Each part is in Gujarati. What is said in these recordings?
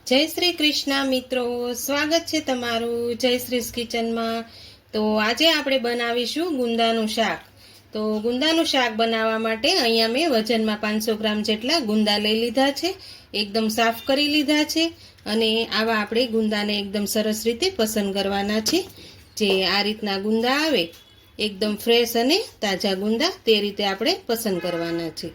જય શ્રી કૃષ્ણ મિત્રો, સ્વાગત છે તમારું જયશ્રીસ કિચનમાં। તો આજે આપણે બનાવીશું ગુંદાનું શાક। તો ગુંદાનું શાક બનાવવા માટે અહીંયા મેં વજનમાં 500 ગ્રામ જેટલા ગુંદા લઈ લીધા છે। એકદમ સાફ કરી લીધા છે અને આવા આપણે ગુંદાને એકદમ સરસ રીતે પસંદ કરવાના છે। જે આ રીતના ગુંદા આવે એકદમ ફ્રેશ અને તાજા ગુંદા તે રીતે આપણે પસંદ કરવાના છે।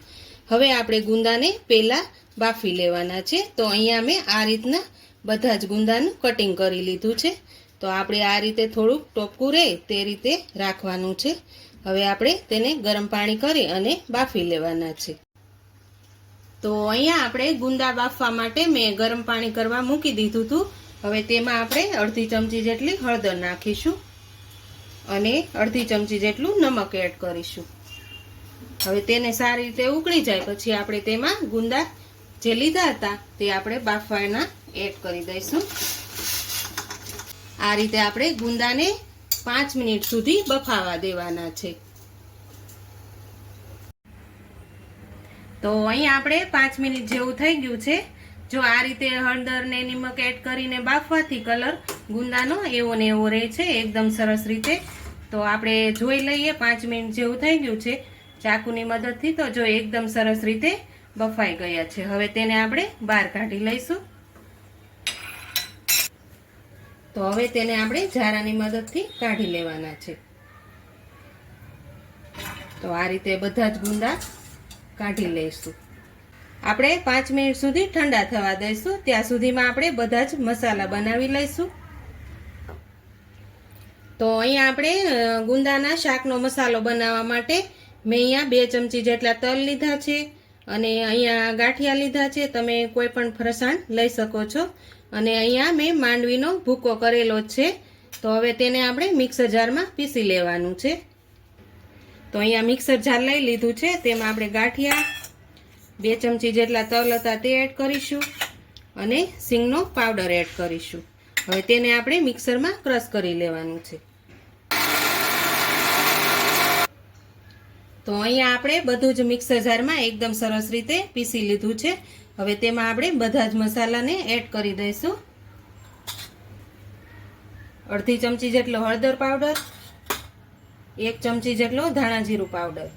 હવે આપણે ગુંદાને પહેલાં બાફી લેવાના છે। તો અહીંયા મેં આ રીતના બધા જ ગુંદાનું કટિંગ કરી લીધું છે। તો આપણે આ રીતે થોડુંક ટોપકું રહે તે રીતે રાખવાનું છે। હવે આપણે તેને ગરમ પાણી કરી અને બાફી લેવાના છે। તો અહીંયા આપણે ગુંદા બાફવા માટે મેં ગરમ પાણી કરવા મૂકી દીધું હતું। હવે તેમાં આપણે અડધી ચમચી જેટલી હળદર નાખીશું અને અડધી ચમચી જેટલું નમક એડ કરીશું। હવે તેને સારી રીતે ઉકળી જાય પછી આપણે તેમાં ગુંદા જે લીધા હતા તે આપણે બાફવાના એડ કરી દઈશું। આ રીતે આપણે ગુંદાને 5 મિનિટ સુધી બફાવા દેવાના છે। તો અહીંયા આપણે 5 મિનિટ જેવું થઈ ગયું છે। જો આ રીતે હળદર ને નમક એડ કરીને બાફવાથી કલર ગુંદાનો એવો ને એવો રહે છે એકદમ સરસ રીતે। તો આપણે જોઈ લઈએ 5 મિનિટ જેવું થઈ ગયું છે ચાકુની મદદથી। તો જો એકદમ સરસ રીતે બફાઈ ગયા છે। હવે તેને આપણે બહાર કાઢી લઈશું। તો હવે તેને આપણે ઝારાની મદદથી કાઢી લેવાના છે। તો આ રીતે બધા જ ગુંદા કાઢી લઈશું। આપણે 5 મિનિટ સુધી ઠંડા થવા દઈશું। ત્યાં સુધીમાં આપણે બધા જ મસાલા બનાવી લઈશું। તો અહીંયા આપણે ગુંદાના શાકનો મસાલો બનાવવા માટે મેં અહીંયા 2 ચમચી જેટલા તલ લીધા છે અને અહીંયા ગાંઠિયા લીધા છે। તમે કોઈ પણ ફરસાણ લઈ શકો છો। અને અહીંયા મેં માંડવીનો ભૂકો કરેલો છે। તો હવે તેને આપણે મિક્સર જારમાં પીસી લેવાનું છે। તો અહીંયા મિક્સર જાર લઈ લીધું છે। તેમાં આપણે ગાંઠિયા 2 ચમચી જેટલા તલ હતા તે એડ કરીશું અને સિંગનો પાવડર એડ કરીશું। હવે તેને આપણે મિક્સરમાં ક્રશ કરી લેવાનું છે। તો અહીંયા આપણે બધું જ મિક્સર જારમાં એકદમ સરસ રીતે પીસી લીધું છે। હવે તેમાં આપણે બધા જ મસાલાને એડ કરી દઈશું। અડધી ચમચી જેટલો હળદર પાવડર, 1 ચમચી જેટલો ધાણા જીરું પાવડર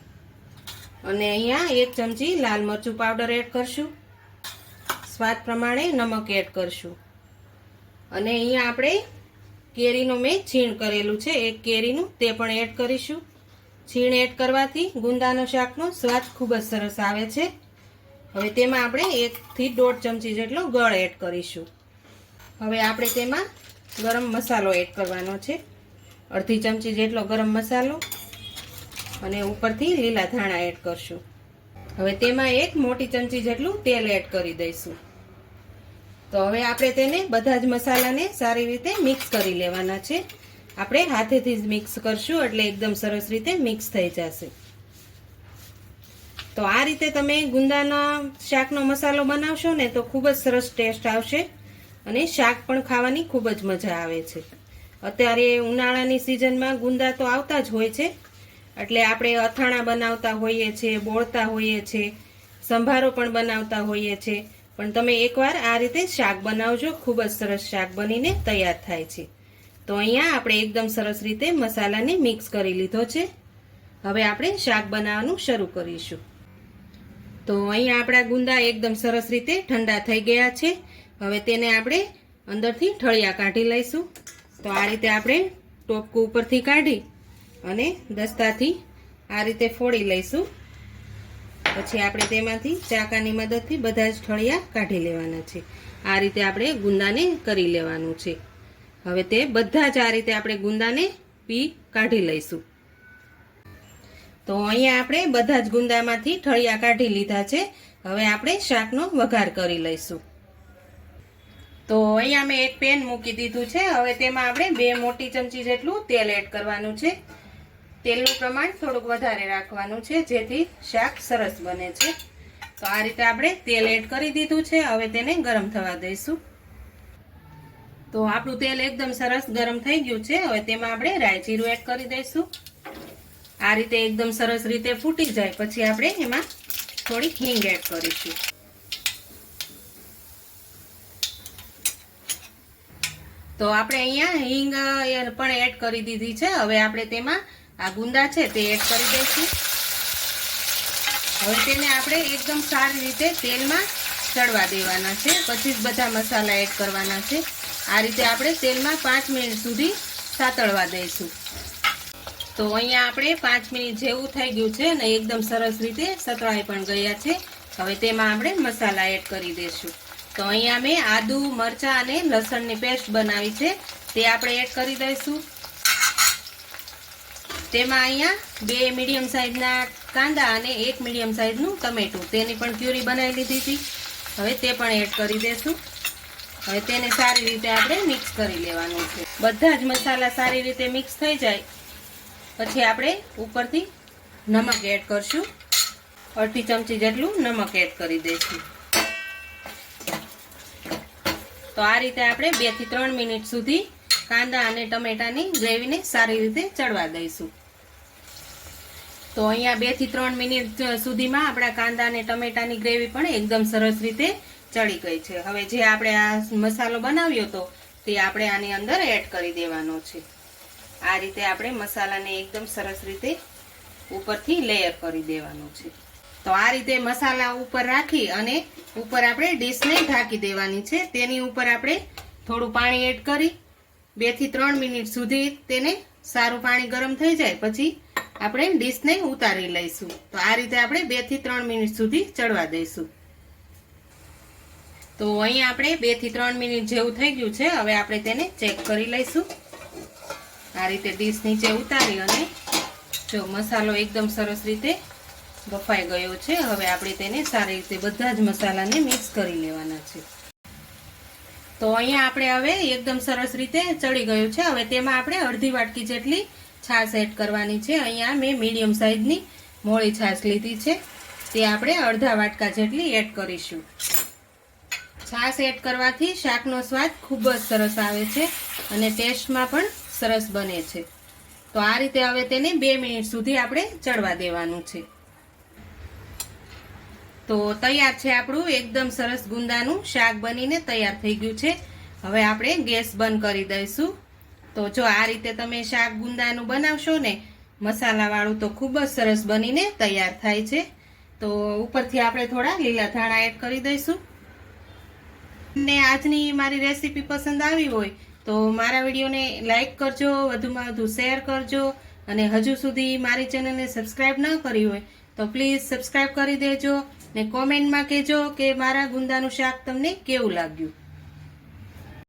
અને અહીંયા 1 ચમચી લાલ મરચું પાવડર એડ કરશું। સ્વાદ પ્રમાણે નમક એડ કરશું અને અહીંયા આપણે કેરીનું મેં છીણ કરેલું છે એક કેરીનું તે પણ એડ કરીશું। છીણ એડ કરવાથી ગુંદાનો શાકનો સ્વાદ ખૂબ જ સરસ આવે છે। હવે તેમાં આપણે 1 થી 1.5 ચમચી જેટલો ગળ એડ કરીશું। હવે આપણે તેમાં ગરમ મસાલો એડ કરવાનો છે, અડધી ચમચી જેટલો ગરમ મસાલો અને ઉપરથી લીલા ધાણા એડ કરશું। હવે તેમાં 1 મોટી ચમચી જેટલું તેલ એડ કરી દઈશું। તો હવે આપણે તેને બધા જ મસાલાને સારી રીતે મિક્સ કરી લેવાના છે। આપણે હાથેથી જ મિક્સ કરશું એટલે એકદમ સરસ રીતે મિક્સ થઈ જશે। તો આ રીતે તમે ગુંદાના શાકનો મસાલો બનાવશો ને તો ખૂબ જ સરસ ટેસ્ટ આવશે અને શાક પણ ખાવાની ખૂબ જ મજા આવે છે। અત્યારે ઉનાળાની સિઝનમાં ગુંદા તો આવતા જ હોય છે એટલે આપણે અથાણા બનાવતા હોઈએ છીએ, બોળતા હોઈએ છીએ, સંભારો પણ બનાવતા હોઈએ છીએ। પણ તમે એકવાર આ રીતે શાક બનાવજો, ખૂબ જ સરસ શાક બનીને તૈયાર થાય છે। તો અહીંયા આપણે એકદમ સરસ રીતે મસાલાને મિક્સ કરી લીધો છે। હવે આપણે શાક બનાવવાનું શરૂ કરીશું। તો અહીંયા આપણા ગુંદા એકદમ સરસ રીતે ઠંડા થઈ ગયા છે। હવે તેને આપણે અંદરથી ઠળિયા કાઢી લઈશું। તો આ રીતે આપણે ટોપકું ઉપરથી કાઢી અને દસ્તાથી આ રીતે ફોડી લઈશું। પછી આપણે તેમાંથી ચાકાની મદદથી બધા જ ઠળિયા કાઢી લેવાના છે। આ રીતે આપણે ગુંદાને કરી લેવાનું છે। હવે તે બધા જ આ રીતે આપણે ગુંદાને કાઢી લઈશું। તો અહીંયા આપણે બધા જ ગુંદામાંથી ઠળિયા કાઢી લીધા છે। હવે આપણે શાકનો વઘાર કરી લઈશું। તો અહીંયા મેં એક પેન મૂકી દીધું છે। હવે તેમાં આપણે 2 મોટી ચમચી જેટલું તેલ એડ કરવાનું છે। તેલનું પ્રમાણ થોડુંક વધારે રાખવાનું છે જેથી શાક સરસ બને છે। તો આ રીતે આપણે તેલ એડ કરી દીધું છે। હવે તેને ગરમ થવા દઈશું। તો આપણું તેલ એકદમ સરસ ગરમ થઈ ગયું છે। હવે તેમાં આપણે રાઈ જીરું એડ કરી દઈશું। આ રીતે એકદમ સરસ રીતે ફૂટી જાય પછી આપણે એમાં થોડી હિંગ એડ કરીશું। તો આપણે અહીંયા હિંગ પણ એડ કરી દીધી છે. હવે આપણે તેમાં આ ગુંદા છે તે એડ કરી દઈશું. હવે તેને આપણે એકદમ સારી રીતે તેલમાં ચડવા દેવાના છે, પછી જ બધા મસાલા એડ કરવાના છે. આ રીતે આપણે તેલમાં 5 મિનિટ સુધી સાતળવા દઈશું. તો અહીંયા આપણે 5 મિનિટ જેવું થઈ ગયું છે અને એકદમ સરસ રીતે સતળાઈ પણ ગયા છે. હવે તેમાં આપણે મસાલા એડ કરી દઈશું. તો અહીંયા મેં આદુ, મરચાં અને લસણની પેસ્ટ બનાવી છે તે આપણે એડ કરી દઈશું. તેમાં અહીંયા 2 મીડિયમ સાઈઝના કાંદા અને 1 મીડિયમ સાઈઝનું ટમેટું તેની પણ પ્યુરી બનાવી લીધી હતી. હવે તે પણ એડ કરી દઈશું. હવે તેને સારી રીતે આપણે મિક્સ કરી લેવાનું છે. બધા જ મસાલા સારી રીતે મિક્સ થઈ જાય પછી આપણે ઉપરથી નમક એડ કરશું. અડધી ચમચી જેટલું નમક એડ કરી દઈશું. તો આ રીતે આપણે 2 થી 3 મિનિટ સુધી કાંદા અને ટમેટાની ગ્રેવીને સારી રીતે ચડવા દઈશું. તો અહીંયા 2 થી 3 મિનિટ સુધીમાં આપણા કાંદા અને ટમેટાની ગ્રેવી પણ એકદમ સરસ રીતે ચડી ગઈ છે. હવે જે આપણે આ મસાલો બનાવ્યો હતો તે આપણે આની અંદર એડ કરી દેવાનો છે. આ રીતે આપણે મસાલાને એકદમ સરસ રીતે ઉપરથી લેયર કરી દેવાનું છે. તો આ રીતે મસાલા ઉપર રાખી અને ઉપર આપણે ડીશને ઢાંકી દેવાની છે. તેની ઉપર આપણે થોડું પાણી એડ કરી 2 થી 3 મિનિટ સુધી તેને સારું પાણી ગરમ થઈ જાય પછી આપણે ડીશને ઉતારી લઈશું. તો આ રીતે આપણે 2 થી 3 મિનિટ સુધી ચડવા દઈશું. તો અહીંયા આપણે 2 થી 3 મિનિટ જેવું થઈ ગયું છે. હવે આપણે તેને ચેક કરી લઈશું. આ રીતે ડીશ નીચે ઉતારી અને જો મસાલો એકદમ સરસ રીતે બફાઈ ગયો છે. હવે આપણે તેને સારી રીતે બધા જ મસાલાને મિક્સ કરી લેવાના છે. તો અહીંયા આપણે હવે એકદમ સરસ રીતે ચડી ગયું છે. હવે તેમાં આપણે અડધી વાટકી જેટલી છાશ એડ કરવાની છે. અહીંયા મેં મીડિયમ સાઈઝની મોળી છાશ લીધી છે તે આપણે અડધા વાટકા જેટલી એડ કરીશું. છાશ એડ કરવાથી શાકનો સ્વાદ ખૂબ જ સરસ આવે છે અને ટેસ્ટમાં પણ સરસ બને છે. તો આ રીતે હવે તેને 2 મિનિટ સુધી આપણે ચડવા દેવાનું છે. તો તૈયાર છે આપણું એકદમ સરસ ગુંદાનું શાક બનીને તૈયાર થઈ ગયું છે. હવે આપણે ગેસ બંધ કરી દઈશું. તો જો આ રીતે તમે શાક ગુંદાનું બનાવશો ને મસાલાવાળું તો ખૂબ જ સરસ બનીને તૈયાર થાય છે. તો ઉપરથી આપણે થોડા લીલા ધાણા એડ કરી દઈશું. ને આજની મારી રેસીપી પસંદ આવી હોય તો મારા વિડીયોને લાઈક કરજો, વધુમાં વધુ શેર કરજો અને હજુ સુધી મારી ચેનલને સબસ્ક્રાઈબ ન કરી હોય તો પ્લીઝ સબસ્ક્રાઈબ કરી દેજો ને કોમેન્ટમાં કહેજો કે મારા ગુંદાનું શાક તમને કેવું લાગ્યું.